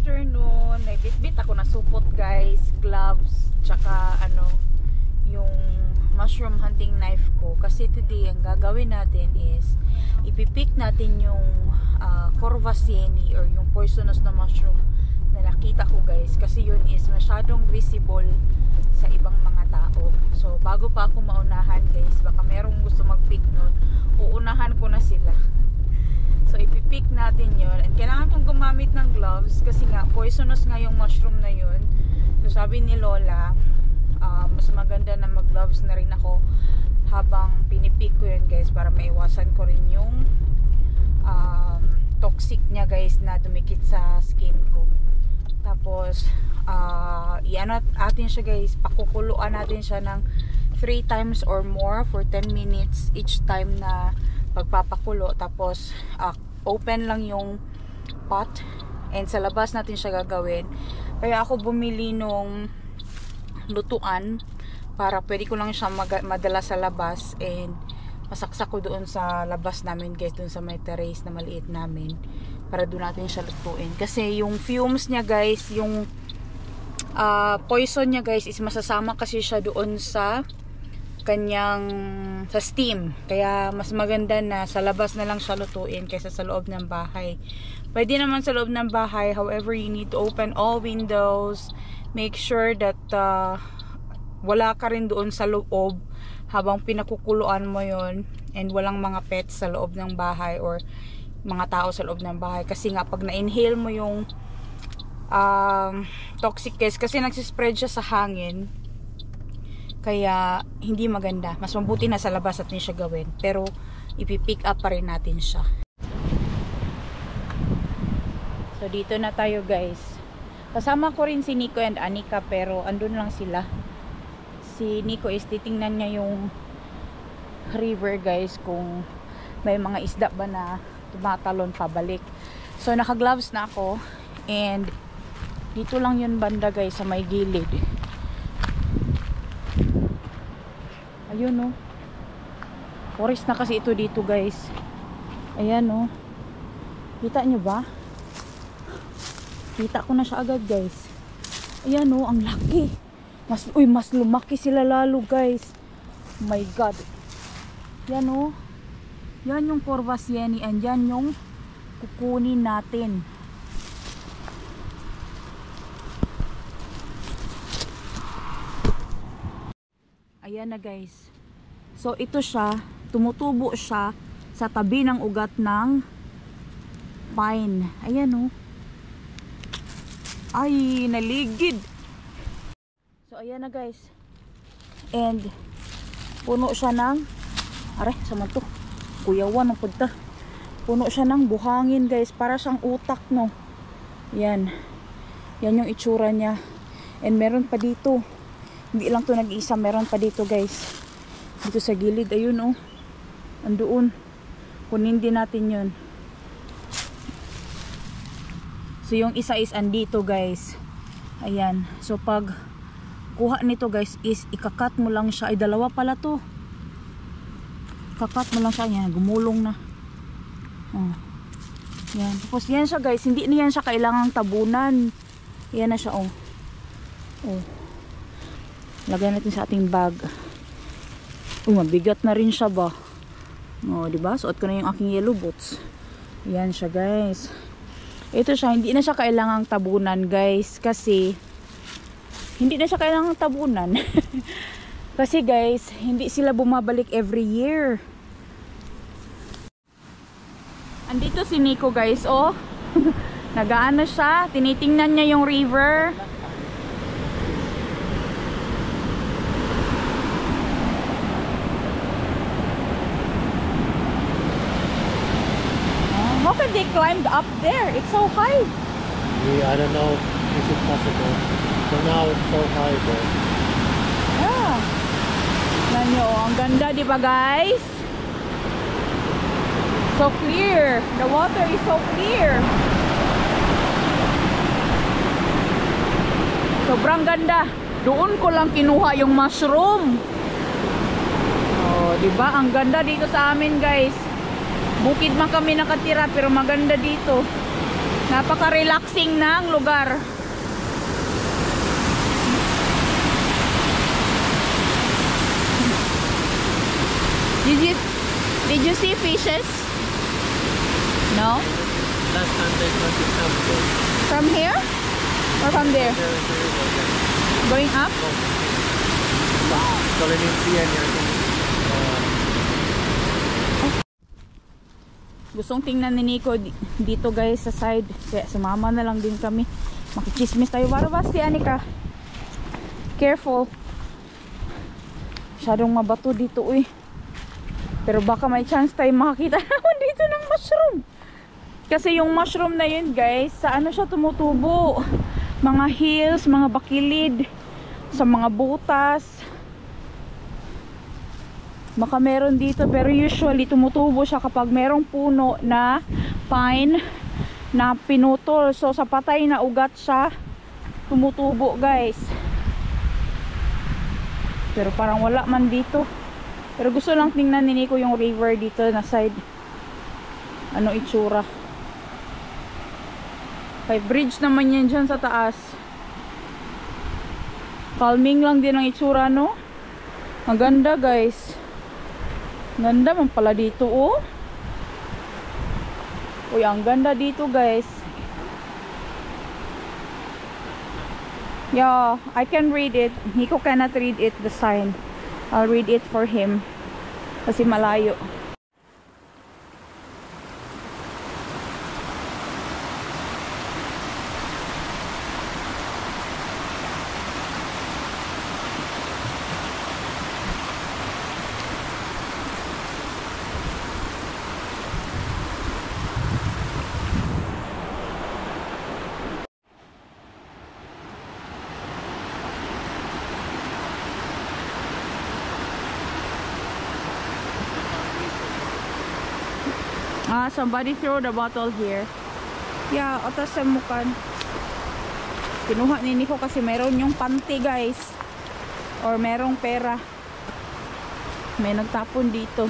afternoon. May bit-bit ako na supot guys, gloves, tsaka yung mushroom hunting knife ko. Kasi today ang gagawin natin is ipipick natin yung Corvaceae or yung poisonous na mushroom na nakita ko guys. Kasi yun is masyadong visible sa ibang mga tao. So bago pa ako maunahan guys, baka merong gusto mag-pick nun, uunahan ko na sila. So ipipick natin yun. And kailangan kong gumamit ng gloves kasi nga poisonous nga yung mushroom na yun. So sabi ni Lola, mas maganda na mag-gloves na rin ako habang pinipick ko yun guys, para maiwasan ko rin yung toxic niya guys na dumikit sa skin ko. Tapos iano natin siya guys, pakukuluan natin siya ng 3 times or more for 10 minutes each time na pagpapakulo. Tapos open lang yung pot and sa labas natin siya gagawin. Kaya ako bumili nung lutuan para pwede ko lang siya madala sa labas and masaksak ko doon sa labas namin guys, doon sa may terrace na maliit namin, para doon natin siya lutuin. Kasi yung fumes niya guys, yung poison niya guys is masasama kasi siya doon sa kanyang sa steam. Kaya mas maganda na sa labas na lang siya lutuin kaysa sa loob ng bahay. Pwede naman sa loob ng bahay, however you need to open all windows, make sure that wala ka rin doon sa loob habang pinakukuluan mo yon, and walang mga pets sa loob ng bahay or mga tao sa loob ng bahay. Kasi nga pag na-inhale mo yung toxic gas, kasi nagsispread siya sa hangin, kaya hindi maganda. Mas mabuti na sa labas natin siya gawin, pero ipipick up pa rin natin siya. So dito na tayo guys. Kasama ko rin si Nico and Anika, pero andun lang sila. Si Nico is titingnan niya yung river guys, kung may mga isda ba na tumatalon pabalik. So naka gloves na ako, and dito lang yun banda guys, sa may gilid. Ayun oh, forest na kasi ito dito guys. Ayan oh, kita nyo ba? Kita ko na siya agad guys. Ayan oh, ang laki. Mas lumaki sila lalo guys. Oh my god. Yan oh, yan yung Corvaceae, and yan yung kukunin natin. Ayan na guys. So ito siya, tumutubo siya sa tabi ng ugat ng pine. Ayan oh. Ay, naligid. So ayan na guys. And puno siya ng, are, saman to, kuyawan ng punta. Puno siya ng buhangin guys, para siyang utak no. Yan. Yan yung itsura niya. And meron pa dito. Hindi lang to nag-iisa, meron pa dito guys. Dito sa gilid, ayun oh. Andoon. Kunin din natin yun. So yung isa is andito guys. Ayan. So pag kuha nito guys is ikakat mo lang siya. Ay, dalawa pala to. Kakat mo lang siya. Yan, gumulong na. Oh. Yan. Tapos yan siya guys. Hindi na yan siya kailangang tabunan. Yan na siya oh. Oh. Lagay natin sa ating bag. Mabigat na rin siya ba? Oh, di ba? Suot ko na yung aking yellow boots. Yan siya, guys. Ito siya, hindi na siya kailangang tabunan, guys, kasi hindi na siya kailangang tabunan. Kasi, guys, hindi sila bumabalik every year. Andito si Nico, guys, oh. Nagaano siya, tinitingnan niya yung river. How can they climb up there? It's so high. Yeah, I don't know if it's possible. So now it's so high there. Yeah. Nanyo, ang ganda, di ba guys? So clear. The water is so clear. Sobrang ganda. Doon ko lang kinuha yung mushroom. Oh, di ba? Ang ganda dito sa amin, guys. Bukid man kami nakatira pero maganda dito. Napaka-relaxing ng lugar. Did you see fishes? No? Last time they went to Temple. From here? Or from there? Going up? So they didn't see any, I think. Gustong tingnan ni Nico dito guys sa side. Kaya sumama na lang din kami. Makichismis tayo. Basta Anika. Careful. Masyadong mabato dito uy. Pero baka may chance tayo makakita naman dito ng mushroom. Kasi yung mushroom na yun guys, sa ano siya tumutubo? Mga hills, mga bakilid, sa mga butas. Baka meron dito pero usually tumutubo siya kapag merong puno na pine na pinutol. So sa patay na ugat siya tumutubo guys. Pero parang wala man dito. Pero gusto lang tingnan ni Nico yung river dito na side. Ano itsura. May bridge naman yan dyan sa taas. Calming lang din ang itsura no. Maganda guys. Ganda man pala dito oh. Uy, ang ganda dito guys. Yeah, I can read it. Nico cannot read it, the sign. I'll read it for him. Kasi malayo. Somebody throw the bottle here. Yeah, atas sa mukan. Kinuha ni Nico kasi meron yung panty guys. Or merong pera. May nagtapon dito.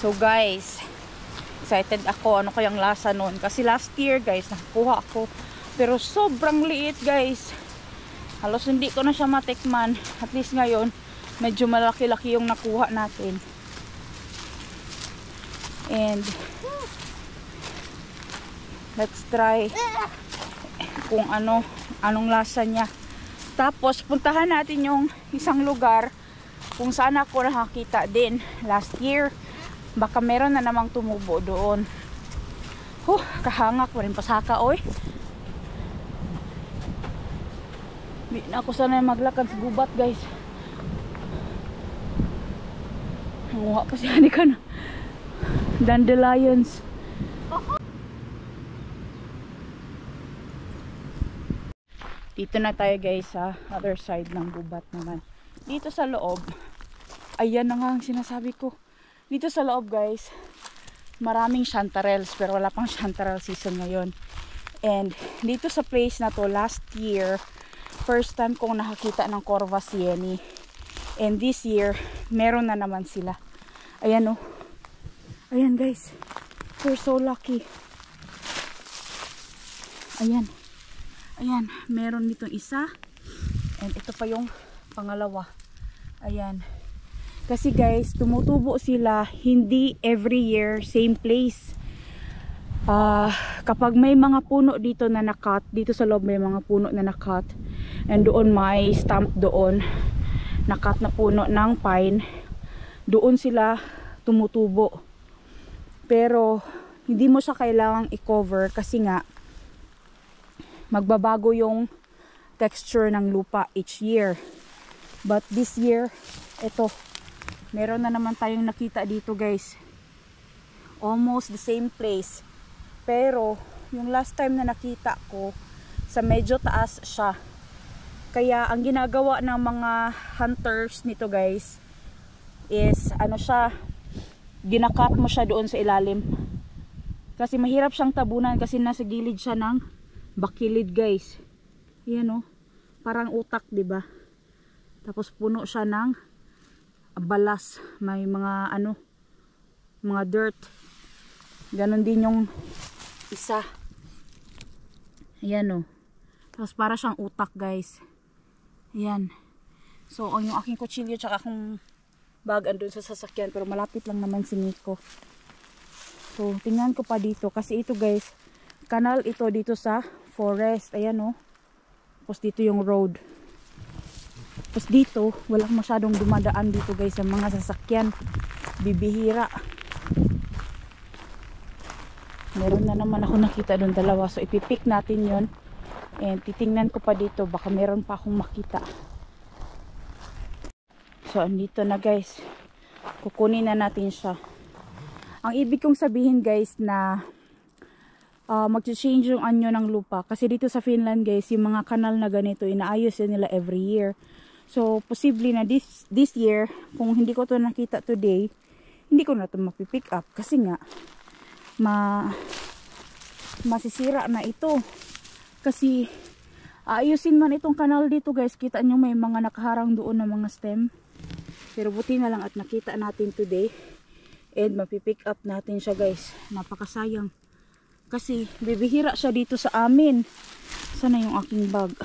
So guys, excited ako ano kayang lasa nun. Kasi last year guys, nakuha ako. Pero sobrang liit guys. Halos hindi ko na siya matikman. At least ngayon, medyo malaki-laki yung nakuha natin. And let's try kung anong lasa niya. Tapos puntahan natin yung isang lugar kung saan ako nakakita din last year. Baka meron na namang tumubo doon. Kahangak pa rin pasaka oy. Di na ako sanay maglakad sa gubat guys. Nanguha pa siya ni ka na dandelions. Dito na tayo guys sa other side ng gubat naman. Dito sa loob, ayan na nga ang sinasabi ko. Dito sa loob guys, maraming chanterelles pero wala pang chanterelle season ngayon. And dito sa place na to last year, first time kong nakakita ng Corvus Sieni. And this year, meron na naman sila. Ayan oh. Ayan guys. We're so lucky. Ayan. Ayan. Meron nitong isa. And ito pa yung pangalawa. Ayan. Kasi guys, tumutubo sila hindi every year, same place. Kapag may mga puno dito na nakat, dito sa loob may mga puno na nakat, and doon may stump doon, nakat na puno ng pine, doon sila tumutubo. Pero hindi mo siya kailangang i-cover kasi nga magbabago yung texture ng lupa each year. But this year, ito, meron na naman tayong nakita dito guys. Almost the same place. Pero yung last time na nakita ko, sa medyo taas siya. Kaya ang ginagawa ng mga hunters nito guys is ano siya, ginakat mo siya doon sa ilalim. Kasi mahirap siyang tabunan kasi nasa gilid siya ng bakilid guys. Yan oh, parang utak 'di ba? Tapos puno siya ng balas, may mga ano, mga dirt. Ganon din yung isa. Ayan o. Tapos para siyang utak guys. Ayan. So yung aking kutsilyo tsaka akong bag andun sa sasakyan, pero malapit lang naman si Nico. So tingnan ko pa dito kasi ito guys, kanal ito dito sa forest. Ayan o. Tapos dito yung road. Tapos dito walang masyadong dumadaan dito guys sa mga sasakyan. Bibihira. Meron na naman ako nakita doon dalawa, so ipipick natin yon. And titingnan ko pa dito, baka meron pa akong makita. So andito na guys, kukunin na natin siya. Ang ibig kong sabihin guys na mag-change yung anyo ng lupa. Kasi dito sa Finland guys, yung mga kanal na ganito, inaayos yun nila every year. So posible na this year, kung hindi ko to nakita today, hindi ko na to mapipick up. Kasi nga, masisira na ito. Kasi ayusin man itong kanal dito guys, kita nyo may mga nakaharang doon na mga stem. Pero buti na lang at nakita natin today. And mapipick up natin siya guys. Napakasayang. Kasi bibihira siya dito sa amin. Sana yung aking bag.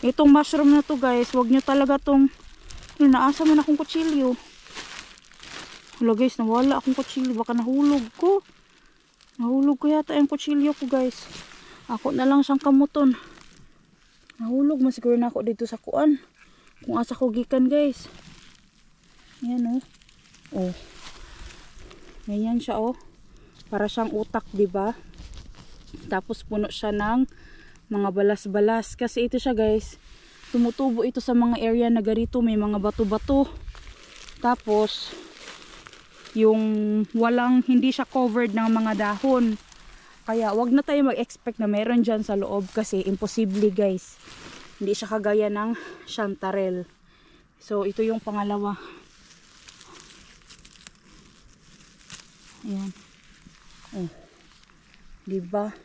Itong mushroom na to guys, wag nyo talaga tong naasa man akong kutsilyo. Hala guys, nawala akong kutsilyo. Baka nahulog ko. Nahulog ko yata yung kutsilyo ko guys. Ako na lang siyang kamuton. Nahulog man siguro na ako dito sa kuan. Kung asa ko gikan guys. Yan oh. Oh. Ganyan siya oh. Para siyang utak, di ba? Tapos puno siya ng mga balas-balas. Kasi ito siya guys, tumutubo ito sa mga area na ganito, may mga bato-bato. Tapos yung hindi siya covered ng mga dahon. Kaya wag na tayo mag-expect na meron dyan sa loob kasi imposible guys. Hindi siya kagaya ng chantarelle. So ito yung pangalawa. Ayan. Oh. Diba?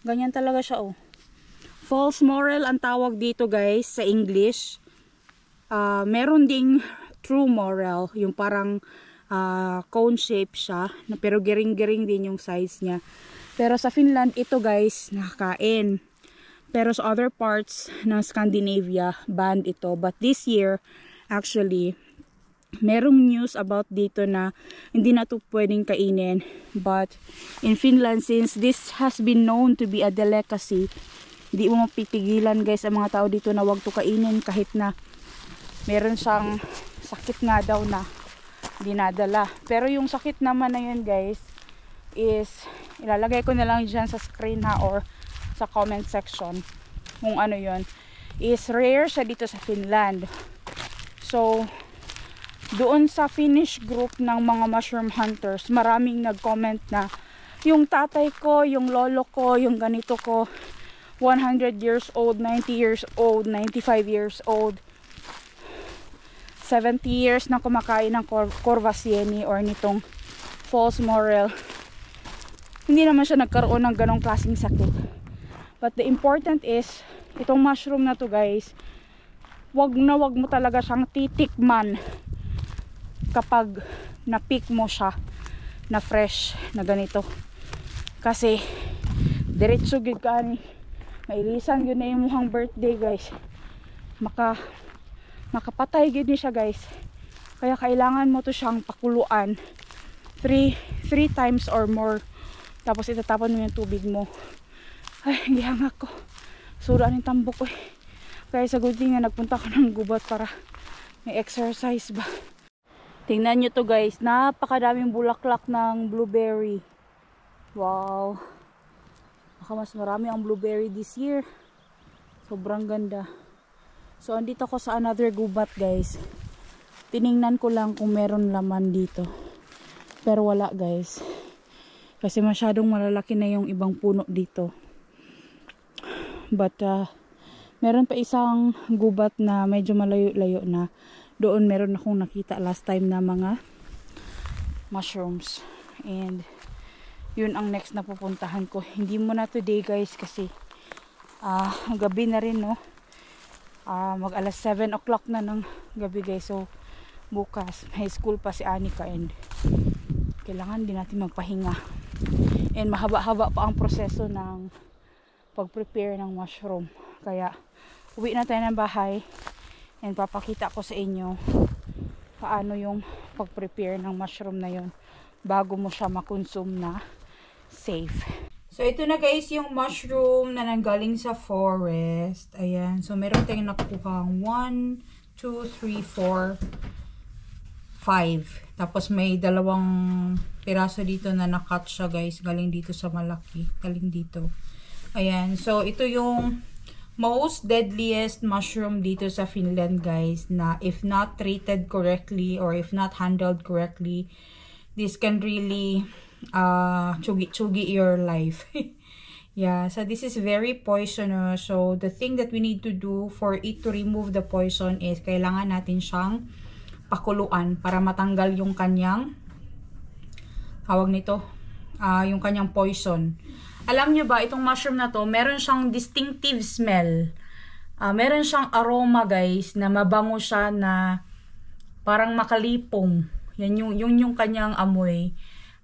Ganyan talaga siya oh. False moral ang tawag dito guys sa English. Meron ding true moral, yung parang cone shape siya, pero giring-giring din yung size niya. Pero sa Finland ito guys nakakain. Pero sa other parts ng Scandinavia banned ito. But this year actually merong news about dito na hindi na ito pwedeng kainin. But in Finland, since this has been known to be a delicacy, hindi mo mapipigilan guys ang mga tao dito na wag to kainin kahit na meron siyang sakit nga daw na dinadala. Pero yung sakit naman na yun guys is ilalagay ko na lang dyan sa screen ha or sa comment section kung ano yun. Is rare siya dito sa Finland. So doon sa Finnish group ng mga mushroom hunters, maraming nag-comment na yung tatay ko, yung lolo ko, yung ganito ko 100 years old, 90 years old, 95 years old, 70 years na kumakain ng corvacieni or nitong false moral. Hindi naman siya nagkaroon ng ganong klaseng sakit. But the important is, itong mushroom na to guys, wag mo talaga siyang titikman kapag na-pick mo siya na fresh na ganito. Kasi diretso gid ka ni mailisan yun na yung muhang birthday guys. Makapatay gid ni siya guys. Kaya kailangan mo to siyang pakuluan 3 times or more. Tapos itatapon mo yung tubig mo. Ay, gihangak ko. Sura ng tambok ko eh. Kaya sa good thing na nagpunta ko ng gubat para may exercise ba. Tingnan nyo to guys, napakadaming bulaklak ng blueberry. Wow. Baka mas marami ang blueberry this year. Sobrang ganda. So andito ako sa another gubat guys. Tiningnan ko lang kung meron laman dito. Pero wala guys. Kasi masyadong malalaki na yung ibang puno dito. But meron pa isang gubat na medyo malayo-layo na. Doon meron akong nakita last time na mga mushrooms. And yun ang next na pupuntahan ko. Hindi mo na today guys kasi gabi na rin no. mag alas 7 o'clock na ng gabi guys. So bukas may school pa si Anika and kailangan din natin magpahinga. And mahaba-haba pa ang proseso ng pag-prepare ng mushroom. Kaya uwi na tayo ng bahay and papakita ko sa inyo paano yung pag-prepare ng mushroom na yun bago mo siya makonsume na safe. So, ito na guys yung mushroom na nanggaling sa forest. Ayan. So, meron tayong nakuha 1, 2, 3, 4, 5. Tapos, may dalawang piraso dito na nakat siya guys. Galing dito sa malaki. Galing dito. Ayan. So, ito yung most deadliest mushroom dito sa Finland guys. Na if not treated correctly or if not handled correctly, this can really chugi your life. Yeah, so this is very poisonous. So the thing that we need to do for it to remove the poison is kailangan natin siyang pakuluan para matanggal yung kanyang tawag nito, yung kanyang poison. Alam nyo ba, itong mushroom na to, meron siyang distinctive smell. Meron siyang aroma guys, na mabango siya na parang makalipong. Yan yung kanyang amoy.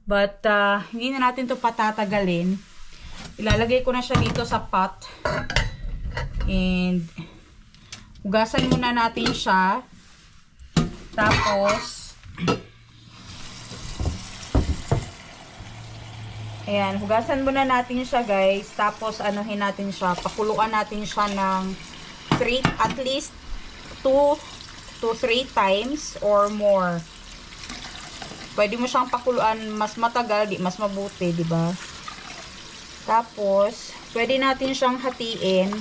But, hindi na natin to patatagalin. Ilalagay ko na siya dito sa pot. And, hugasan muna natin siya. Tapos, ayan, hugasan muna natin siya guys. Tapos, anuhin natin siya. Pakuluan natin siya ng at least 2 to 3 times or more. Pwede mo siyang pakuluan mas matagal, di mas mabuti, di ba? Tapos, pwede natin siyang hatiin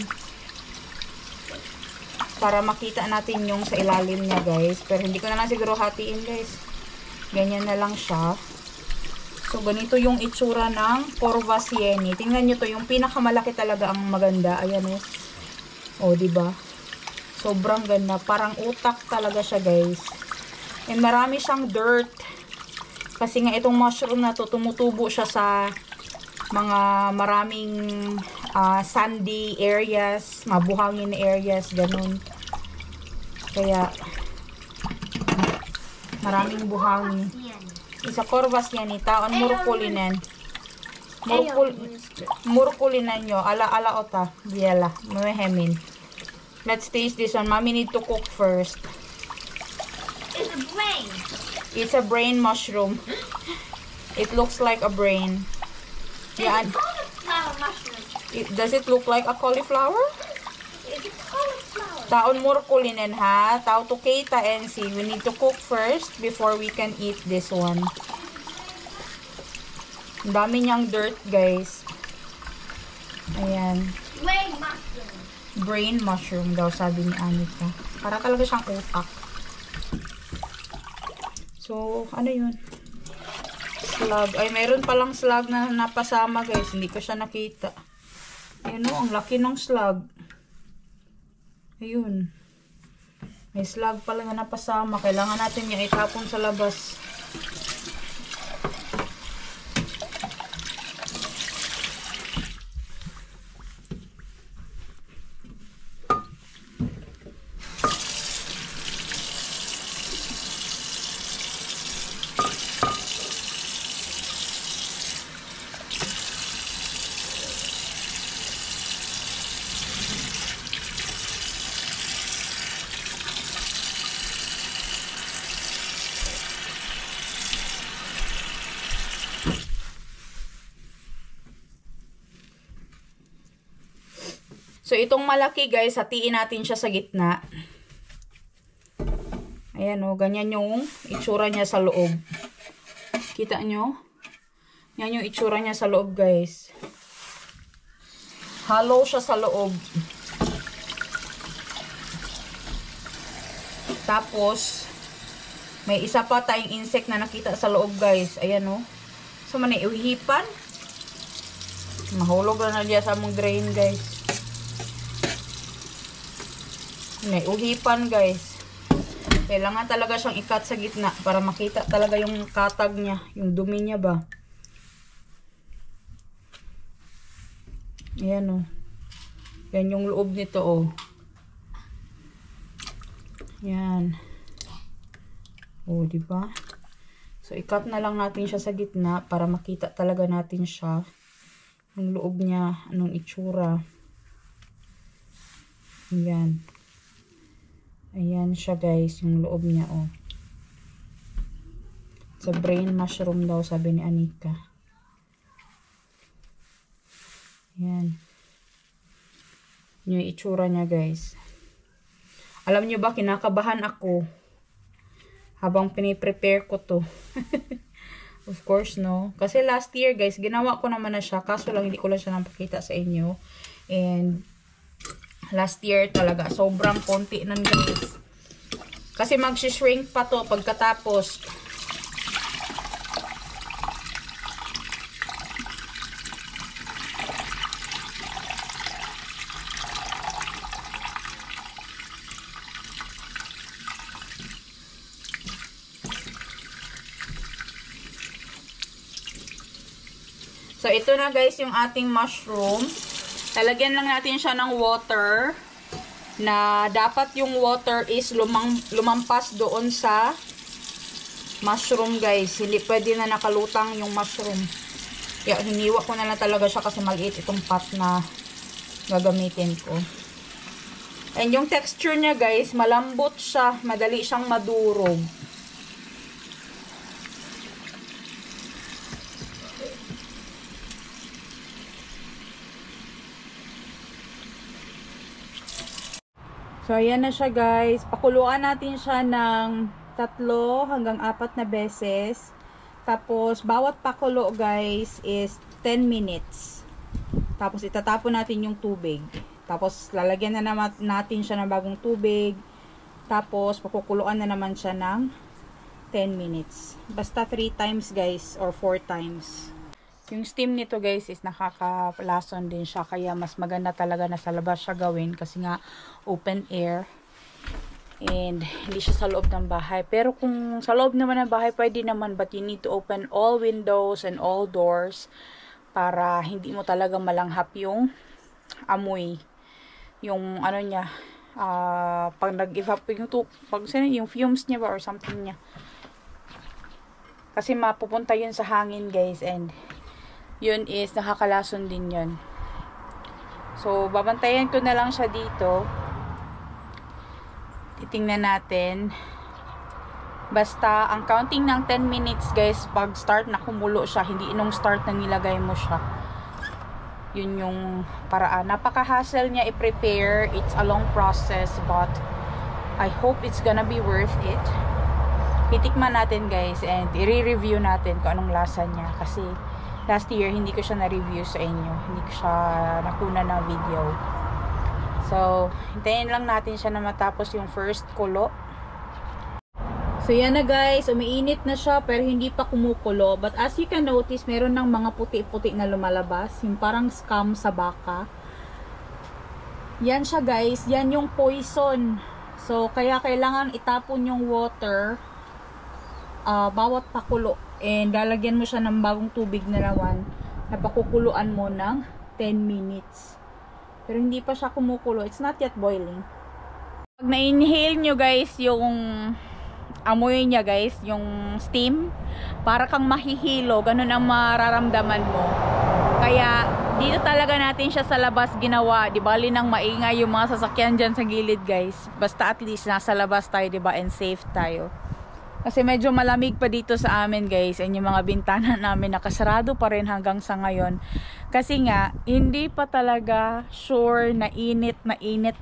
para makita natin yung sa ilalim niya, guys. Pero hindi ko na lang siguro hatiin, guys. Ganyan na lang siya. So, ganito yung itsura ng Corvus Sieni. Tingnan nyo to, yung pinakamalaki talaga ang maganda. Ayan o, di ba? Sobrang ganda. Parang utak talaga siya, guys. And marami siyang dirt. Kasi nga itong mushroom na to, tumutubo siya sa mga maraming sandy areas, mabuhangin areas, ganun. Kaya, maraming buhangin. Isa Corvus Sieni, taon murkulinan. Murkulinan nyo, ala ota, biela, mamehemin. Let's taste this one. Mommy need to cook first. It's a brain. It's a brain mushroom. It looks like a brain. Yeah. It's a cauliflower mushroom. Does it look like a cauliflower? It's a cauliflower. Taon murkulinen ha. Tao to kita and see. We need to cook first before we can eat this one. Ang dami niyang dirt, guys. Ayan. Brain mushroom. Brain mushroom daw, sabi ni Anika. Para talaga siyang utak. So, ano yun? Slug. Ay, mayroon palang slug na napasama, guys. Hindi ko siya nakita. Ayun o, ang laki ng slug. Ayun. May slug pala na napasama. Kailangan natin yung itapon sa labas. So, itong malaki, guys, hatiin natin siya sa gitna. Ayan o, ganyan yung itsura niya sa loob. Kita nyo? Yan yung itsura niya sa loob, guys. Hollow siya sa loob. Tapos, may isa pa tayong insect na nakita sa loob, guys. Ayan o. So, maniuhipan. Mahulog na diya sa mong drain, guys. Uhipan, guys. Kailangan talaga siyang ikat sa gitna para makita talaga yung katag niya, yung dumi niya ba. Ayan o. Yan yung loob nito o. Yan. O, diba? So, i-cut na lang natin siya sa gitna para makita talaga natin siya. Yung loob niya, anong itsura. Ayan. Ayan siya guys, yung loob niya, oh. Sa brain mushroom daw, sabi ni Anika. Ayan. Yung itsura niya guys. Alam nyo ba, kinakabahan ako habang piniprepare ko to. Of course, no? Kasi last year, guys, ginawa ko naman na siya. Kaso lang, hindi ko lang siya napakita sa inyo. And, last year talaga, sobrang konti nun, guys. Kasi mag-shrink pa to pagkatapos. So, ito na guys yung ating mushroom. Lalagyan lang natin siya ng water. Na dapat yung water is lumampas doon sa mushroom guys. Hindi pwede na nakalutang yung mushroom. Kaya hiniwa ko na lang talaga siya kasi maliit itong pot na gagamitin ko. And yung texture niya guys, malambot siya. Madali siyang madurog. So, ayan na siya guys. Pakuluan natin siya ng 3 hanggang 4 na beses. Tapos, bawat pakulo guys is 10 minutes. Tapos, itatapon natin yung tubig. Tapos, lalagyan na naman natin siya ng bagong tubig. Tapos, pakukuluan na naman siya ng 10 minutes. Basta 3 times guys or 4 times. Yung steam nito guys is nakakalason din siya. Kaya mas maganda talaga na sa labas siya gawin. Kasi nga open air. And hindi siya sa loob ng bahay. Pero kung sa loob naman ng bahay, pwede naman. But you need to open all windows and all doors. Para hindi mo talaga malanghap yung amoy. Yung ano niya. Pag nag-evaporate yung fumes niya ba or something niya. Kasi mapupunta yun sa hangin guys. And yun is nakakalason din yun. So, babantayan ko na lang siya dito. Titingnan natin. Basta, ang counting ng 10 minutes guys, pag start na kumulo siya, hindi inong start na nilagay mo siya. Yun yung paraan. Napaka-hassle niya i-prepare. It's a long process, but I hope it's gonna be worth it. Titikman natin guys, and i-review natin kung anong lasa niya. Kasi, last year, hindi ko siya na-review sa inyo. Hindi ko siya nakuna ng video. So, hintayin lang natin siya na matapos yung first kulo. So, yan na guys. Umiinit na siya, pero hindi pa kumukulo. But as you can notice, meron ng mga puti-puti na lumalabas. Yung parang scum sa baka. Yan siya guys. Yan yung poison. So, kaya kailangan itapon yung water bawat pakulo. And lalagyan mo siya ng bagong tubig na naman. Napakukuluan mo ng 10 minutes. Pero hindi pa siya kumukulo. It's not yet boiling. Pag na-inhale nyo guys yung amoy niya guys, yung steam, para kang mahihilo. Ganun ang mararamdaman mo. Kaya dito talaga natin siya sa labas ginawa. Di bali nang maingay yung mga sasakyan dyan sa gilid guys. Basta at least nasa labas tayo, diba? And safe tayo. Kasi medyo malamig pa dito sa amin guys. And yung mga bintana namin nakasarado pa rin hanggang sa ngayon. Kasi nga, hindi pa talaga sure na init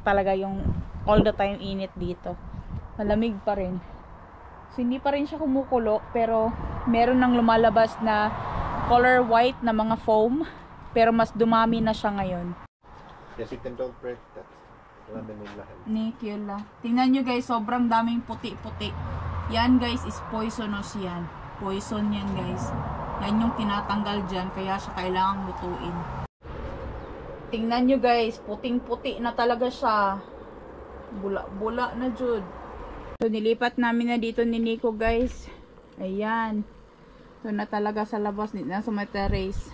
talaga yung all the time init dito. Malamig pa rin. So hindi pa rin siya kumukulo. Pero meron nang lumalabas na color white na mga foam. Pero mas dumami na siya ngayon. Yes, you can don't break that. Nikila. Tingnan nyo guys, sobrang daming puti-puti. Yan guys is poisonous yan. Poison yan guys. Yan yung tinatanggal dyan. Kaya siya kailangang lutuin. Tingnan nyo guys. Puting-puti na talaga siya. Bula-bula na jud. So nilipat namin na dito ni Nico guys. Ayan. Ito na talaga sa labas. Nasa may terrace.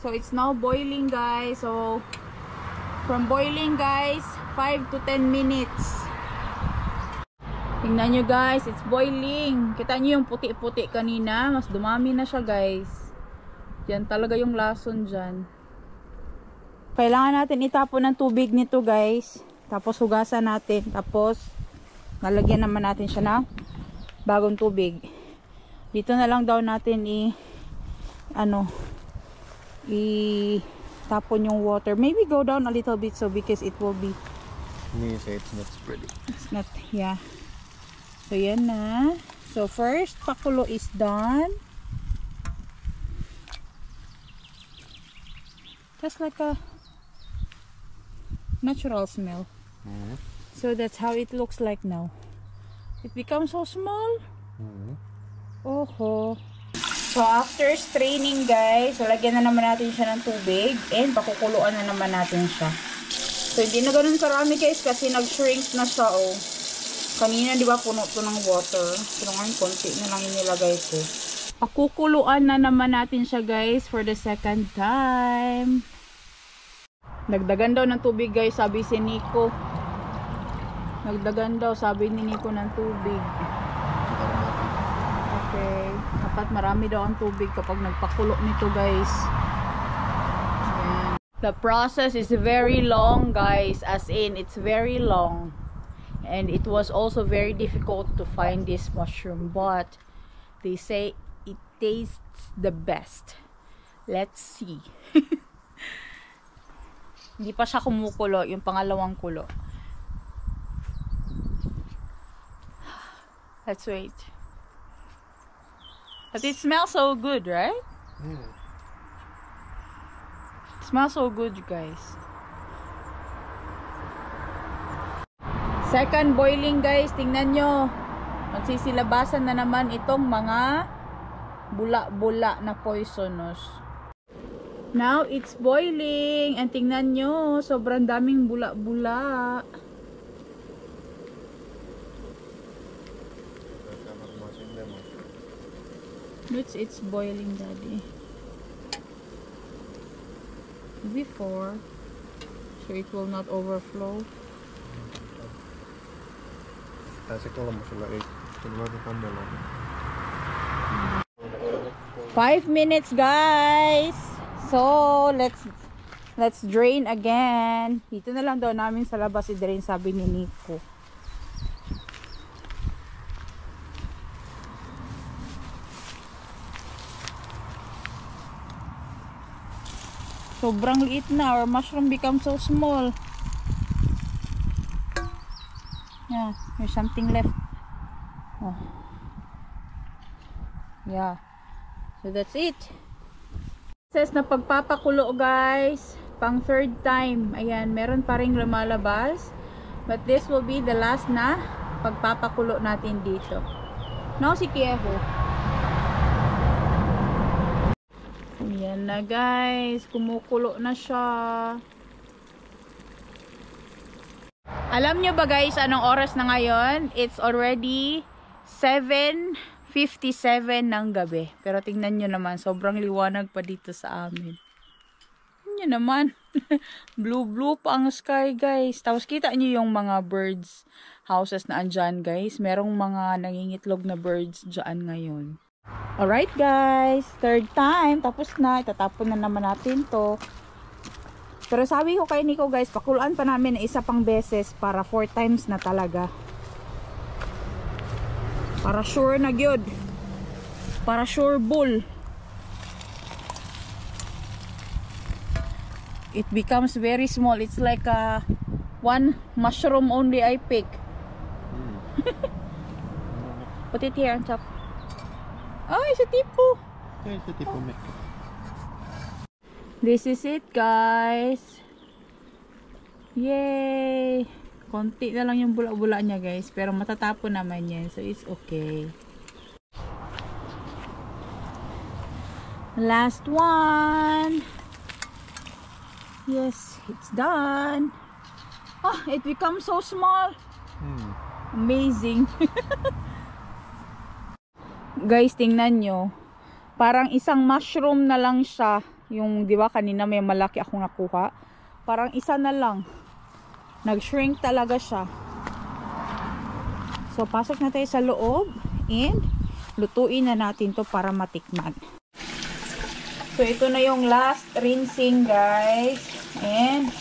So it's now boiling guys. So from boiling guys 5 to 10 minutes. Tingnan nyo guys, it's boiling. Kita nyo yung puti-puti kanina. Mas dumami na siya guys. Yan talaga yung lason dyan. Kailangan natin itapon ng tubig nito guys. Tapos hugasan natin. Tapos nalagyan naman natin siya ng bagong tubig. Dito na lang daw natin tapon yung water. Maybe go down a little bit so because it will be. Me say it's not spreading. It's not, yeah. So yan na. So first pakulo is done. Just like a natural smell. So that's how it looks like now. It becomes so small. Oho. So after straining guys, so lagyan na naman natin siya ng tubig and pakukuluan na naman natin siya. So hindi na ganun karami guys kasi nag-shrink na siya oh. Kanina di ba puno to ng water. Pero ngayon konti na lang inilagay ko. Pakukuluan na naman natin siya guys for the second time. Nagdagan daw ng tubig guys, sabi si Nico. Nagdagan daw, sabi ni Nico ng tubig. Okay. Dapat marami daw ang tubig kapag nagpakulo nito guys. Ayan. The process is very long guys. As in, it's very long. And it was also very difficult to find this mushroom. But they say it tastes the best. Let's see. Hindi pa siya kumukulo, yung pangalawang kulo. Let's wait. But it smells so good, right? It smells so good, you guys. Second boiling, guys. Tingnan nyo. Magsisilabasan na naman itong mga bula-bula na poisonous. Now, it's boiling. And tingnan nyo. Sobrang daming bula-bula. It's boiling, Daddy. Before, so it will not overflow. Tässä kolmosella ei tule kannella. 5 minutes, guys. So let's drain again. Dito na lang daw namin sa labas i-drain, sabi ni Nico. Sobrang liit na. Our mushroom becomes so small. Yeah, there's something left. Oh. Yeah. So that's it. Says na pagpapakulo guys. Pang third time. Ayan, meron pa ring lumalabas. But this will be the last na pagpapakulo natin dito. No, si Kieho. Ayan na guys. Kumukulo na siya. Alam nyo ba guys, anong oras na ngayon? It's already 7:57 ng gabi. Pero tingnan nyo naman, sobrang liwanag pa dito sa amin. Tingnan nyo naman. Blue pa ang sky guys. Tapos kita nyo yung mga birds houses na andyan guys. Merong mga nangingitlog na birds dyan ngayon. Alright guys, third time. Tapos na, itatapon na naman natin to. Pero sabi ko kay Nico guys, pakuluan pa namin na isa pang beses para 4 times na talaga. Para sure na gyud. Para sure bull. It becomes very small. It's like a one mushroom only I pick. Put it here on top. Oh, it's a tipo. It's a tipo make. This is it guys. Yay! Konti na lang yung bula-bula niya guys. Pero matatapon naman yan. So it's okay. Last one. Yes, it's done. Oh, it becomes so small. Amazing. Guys, tingnan nyo. Parang isang mushroom na lang siya. Yung, di ba, kanina may malaki akong nakuha. Parang isa na lang. Nag-shrink talaga siya. So, pasok na tayo sa loob and lutuin na natin to para matikman. So, ito na yung last rinsing, guys. And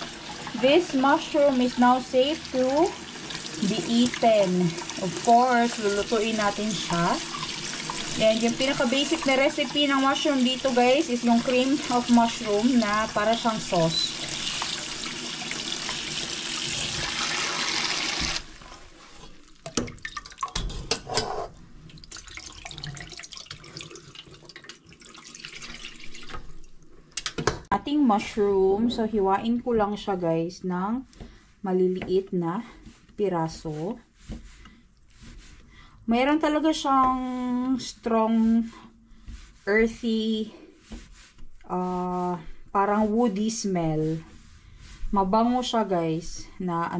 this mushroom is now safe to be eaten. Of course, lulutuin natin siya. And yung pinaka-basic na recipe ng mushroom dito, guys, is yung cream of mushroom na para siyang sauce. Ating mushroom, so hiwain ko lang siya, guys, ng maliliit na piraso. Mayroon talaga siyang strong, earthy, parang woody smell. Mabango siya, guys, na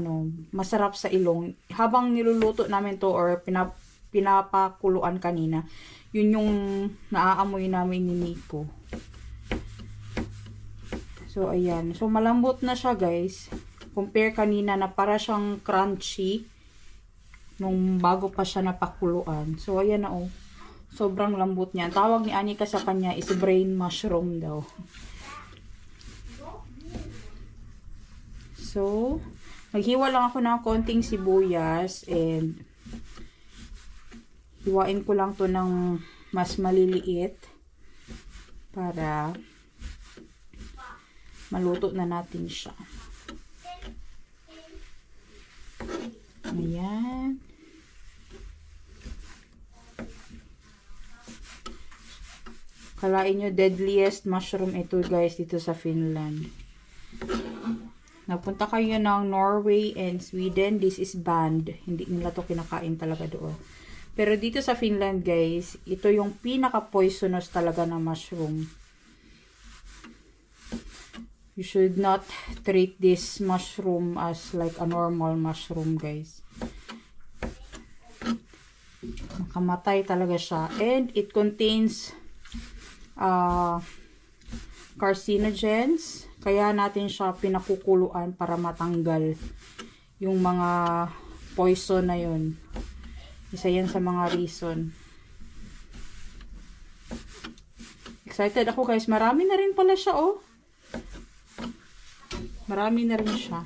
masarap sa ilong. Habang niluluto namin to or pinapakuluan kanina, yun yung naaamoy namin ni Nico. So, ayan. So, malambot na siya, guys. Compare kanina na para siyang crunchy nung bago pa siya napakuluan. So, ayan na, oh. Sobrang lambot niya. Ang tawag ni Anika sa kanya is brain mushroom daw. So, naghiwa lang ako ng konting sibuyas and hiwain ko lang to ng mas maliliit para maluto na natin siya. Ayan. Kalain nyo, deadliest mushroom ito, guys, dito sa Finland. Napunta kayo ng Norway and Sweden, this is banned. Hindi nila to kinakain talaga doon. Pero dito sa Finland, guys, ito yung pinaka-poisonous talaga na mushroom. You should not treat this mushroom as like a normal mushroom, guys. Makamatay talaga siya. And it contains carcinogens. Kaya natin siya pinakukuluan para matanggal yung mga poison na yun. Isa yan sa mga reason. Excited ako, guys. Marami na rin pala siya, oh. Marami na rin siya.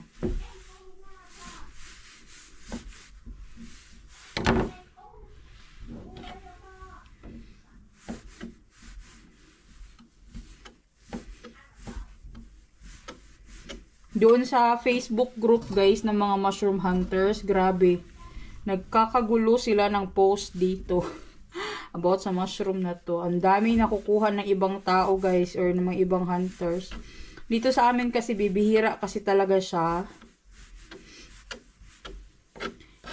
Doon sa Facebook group, guys, ng mga mushroom hunters, grabe. Nagkakagulo sila ng post dito about sa mushroom na to. Ang dami nakukuha ng ibang tao, guys, or ng mga ibang hunters. Dito sa amin kasi bibihira kasi talaga siya.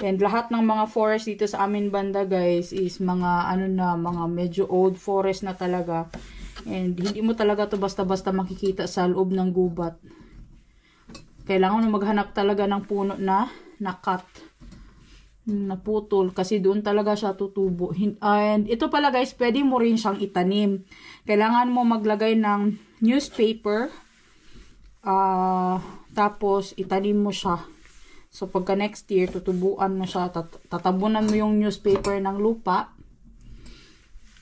And lahat ng mga forest dito sa amin banda, guys, is mga mga medyo old forest na talaga. And hindi mo talaga to basta-basta makikita sa loob ng gubat. Kailangan mo maghanap talaga ng puno na nakat, naputol, kasi doon talaga siya tutubo. And ito pala, guys, pwede mo rin siyang itanim. Kailangan mo maglagay ng newspaper. Tapos itanim mo siya. So pagka next year tutubuan mo siya, tatabunan mo yung newspaper ng lupa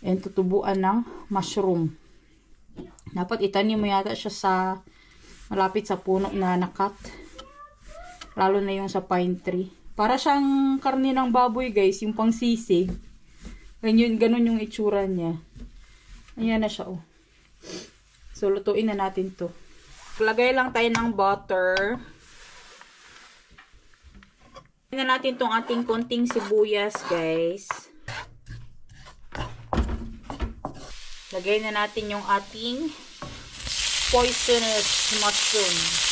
and tutubuan ng mushroom. Dapat itanim mo yata siya sa malapit sa puno na nakat, lalo na yung sa pine tree. Para siyang karne ng baboy, guys, yung pang sisig. Ganun yung itsura niya. Ayan na siya, oh. So lutuin na natin to. Lagay lang tayo ng butter. Lagyan na natin tong ating konting sibuyas, guys. Lagay na natin yung ating poisonous mushroom.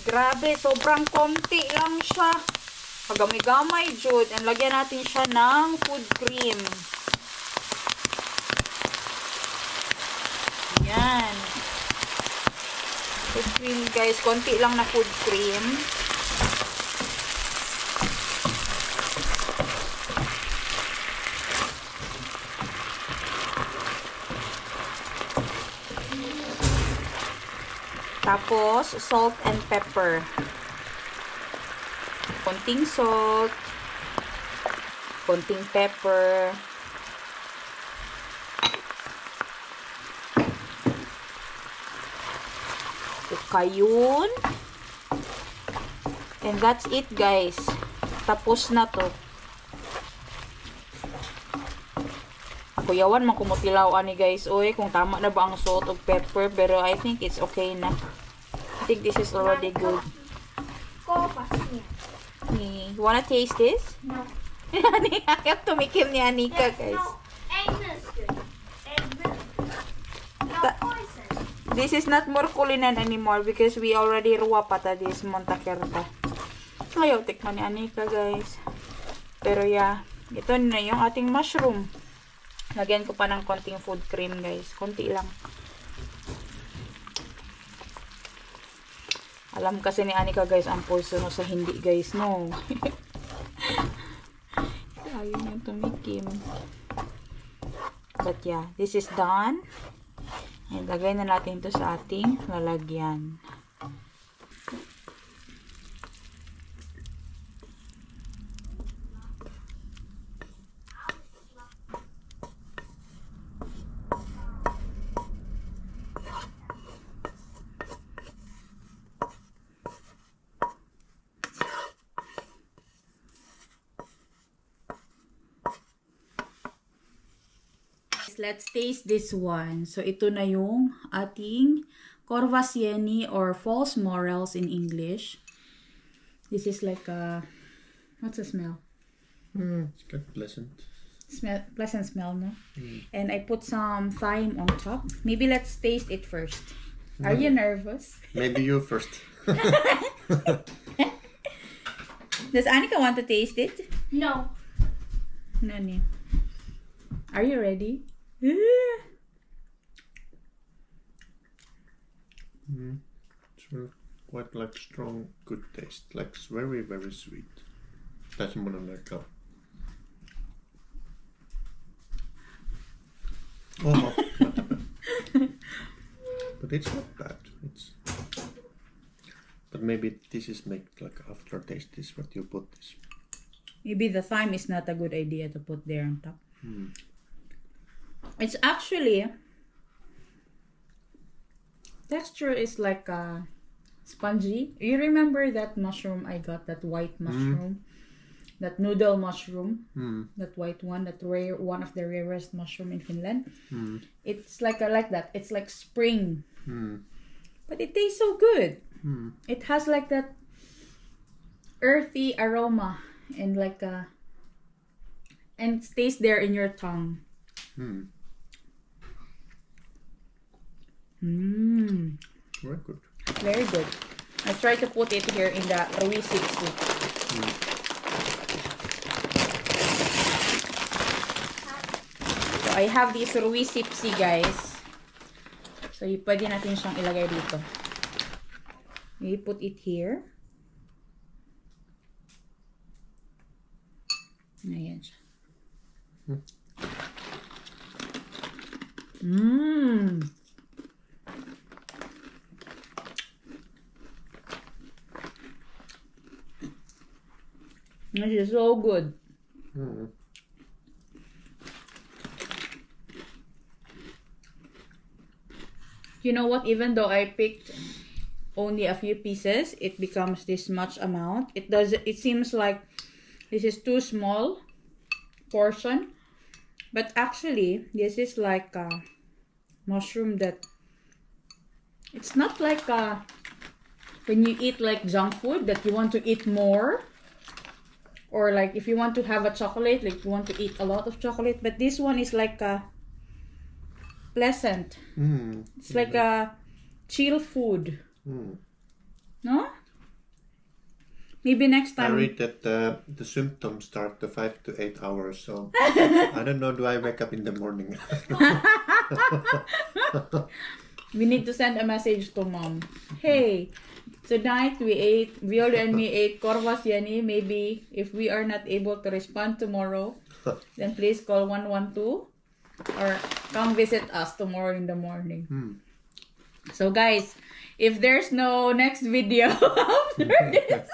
Grabe, sobrang konti lang siya. Pagamay-gamay, Jude. And lagyan natin siya ng food cream. Food cream, guys. Konti lang na food cream. Tapos, salt and pepper. Konting salt. Konting pepper. Ukayun. And that's it, guys. Tapos na to. Kuyawan, makumutilaw ani guys. Oy, kung tama na ba ang salt of pepper. Pero I think it's okay na. I think this is already good. Go fast. You wanna taste this? No. Ayaw tumikim ni Anika, guys. No. Ain't this good? Ain't this no poison. This is not more kulinan anymore because we already ruwa pata this montakerta. Ayaw tikman ni Anika, guys. Pero yeah, ito na yung ating mushroom. Lagyan ko pa ng konting food cream, guys. Konti lang. Alam kasi ni Anika, guys, ang poison sa hindi, guys, no. Ayaw niya tumikim. But yeah, this is done. And lagay na natin ito sa ating lalagyan. Let's taste this one. So, ito na yung ating Corvacieni or false morels in English. This is like a... What's the smell? It's got pleasant. Pleasant smell, no? And I put some thyme on top. Maybe let's taste it first. Are you nervous? Maybe you first. Does Anika want to taste it? No. Nani? Are you ready? It's quite like strong, good taste. Like it's very, very sweet. That's more like a... Oh, not bad. But it's not bad. It's... But maybe this is make like aftertaste. This what you put this. Maybe the thyme is not a good idea to put there on top. It's actually texture is like a spongy. You remember that mushroom I got, that white mushroom, that noodle mushroom, that white one, that rare one of the rarest mushroom in Finland. It's like that. It's like spring, but it tastes so good. It has like that earthy aroma and like a, and it stays there in your tongue. Very good. Very good. I try to put it here in the Ruisipsi. So I have this Ruisipsi, guys. So pwede natin siyang ilagay dito. We put it here. Ayan siya. This is so good. You know what? Even though I picked only a few pieces, it becomes this much amount. It seems like this is too small portion, but actually this is like a mushroom that it's not like when you eat like junk food that you want to eat more, or like if you want to have a chocolate, like you want to eat a lot of chocolate, but this one is like a pleasant. It's like a chill food. No? Maybe next time. I read that the symptoms start the 5 to 8 hours, so I don't know, do I wake up in the morning? We need to send a message to mom. Hey, tonight we ate, Viola and me ate korvas yani. Maybe if we are not able to respond tomorrow, then please call 112 or come visit us tomorrow in the morning. So guys, if there's no next video after this,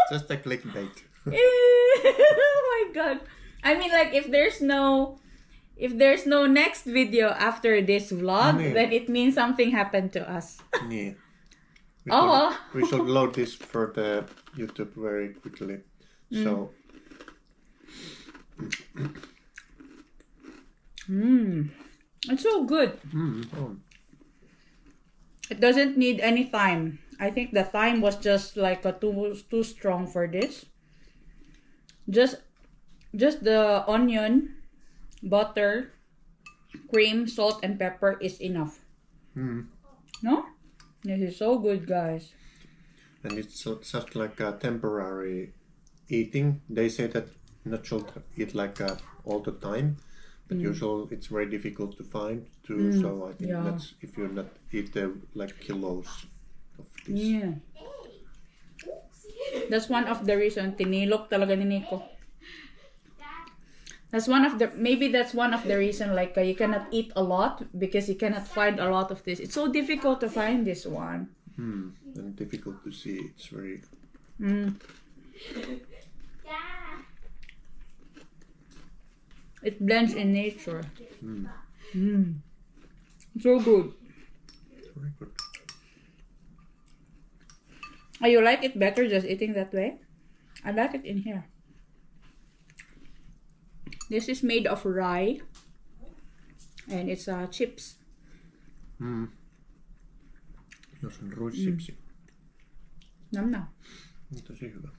just a clickbait. oh my god. I mean, like, if there's no next video after this vlog, then it means something happened to us. Yeah. Oh. We should load this for the YouTube very quickly. So It's so good. It doesn't need any thyme. I think the thyme was just like too strong for this. Just the onion, butter, cream, salt, and pepper is enough. No? This is so good, guys. And it's just like a temporary eating. They say that not should eat like all the time, but usually it's very difficult to find too. So I think that's if you're not eat like kilos of this. Yeah. That's one of the reasons tinilok talaga ni Nico. That's one of the reason like you cannot eat a lot because you cannot find a lot of this. It's so difficult to find this one. And difficult to see. It's very. It blends in nature. So good. Very good. Oh, you like it better just eating that way? I like it in here. This is made of rye. And it's chips. Jos on ruissipsi. Nam. Tosi hyvä.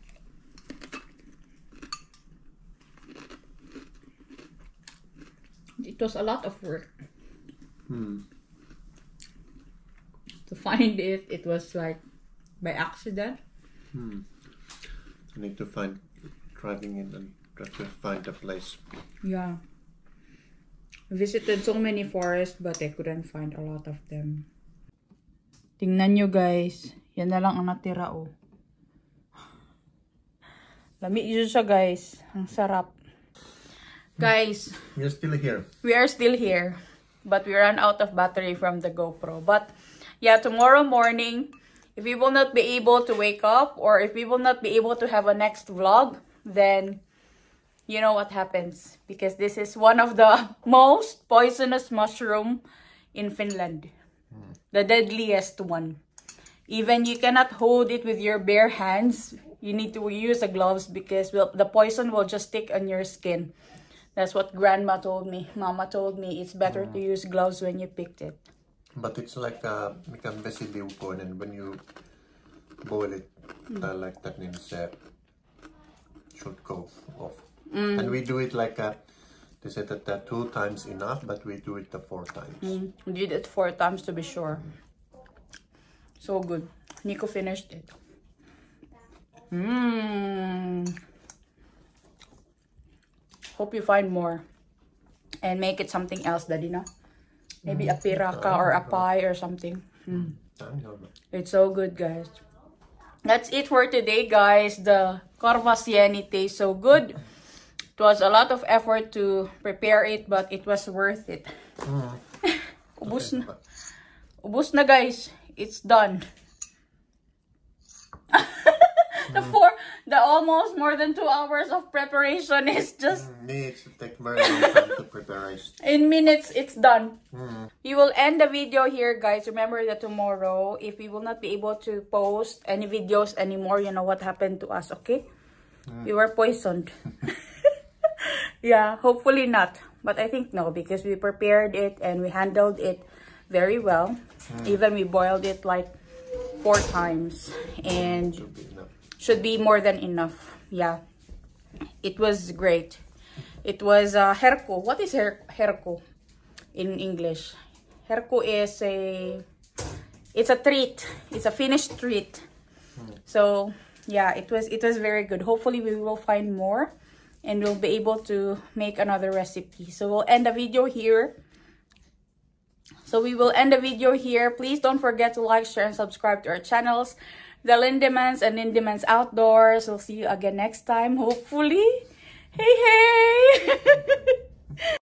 It was a lot of work. To find it, it was like by accident. I need to driving in and try to find a place. Yeah. I visited so many forests but I couldn't find a lot of them. Tingnan nyo guys. Yan na lang ang natira oh. Lami yun siya guys. Ang sarap. Guys. We're still here. We are still here. But we ran out of battery from the GoPro. But yeah, tomorrow morning, if we will not be able to wake up or if we will not be able to have a next vlog, then you know what happens. Because this is one of the most poisonous mushroom in Finland. The deadliest one. Even you cannot hold it with your bare hands. You need to use the gloves because the poison will just stick on your skin. That's what grandma told me. Mama told me it's better to use gloves when you picked it. But it's like mikä on vesiliukoinen when you boil it like that means should go off. And we do it like they said that 2 times enough, but we do it 4 times. We did it 4 times to be sure. So good. Nico finished it. Hope you find more and make it something else, Daddy, no? Maybe a piraka or a pie or something. It's so good, guys. That's it for today, guys. The korvas yeni tastes so good. It was a lot of effort to prepare it, but it was worth it. Ubus na. Ubus na, guys. It's done. The almost more than 2 hours of preparation is just... Needs to take very long time to prepare it. In minutes, it's done. We will end the video here, guys. Remember that tomorrow, if we will not be able to post any videos anymore, you know what happened to us, okay? We were poisoned. Yeah, hopefully not. But I think no, because we prepared it and we handled it very well. Even we boiled it like 4 times. And should be more than enough. Yeah. It was great. It was herko. What is herko in English? Herko is it's a treat. It's a Finnish treat. So yeah, it was very good. Hopefully we will find more and we'll be able to make another recipe. So we'll end the video here. So we will end the video here. Please don't forget to like, share, and subscribe to our channels, The Lindemans and Lindemans Outdoors. We'll see you again next time, hopefully. Hey, hey!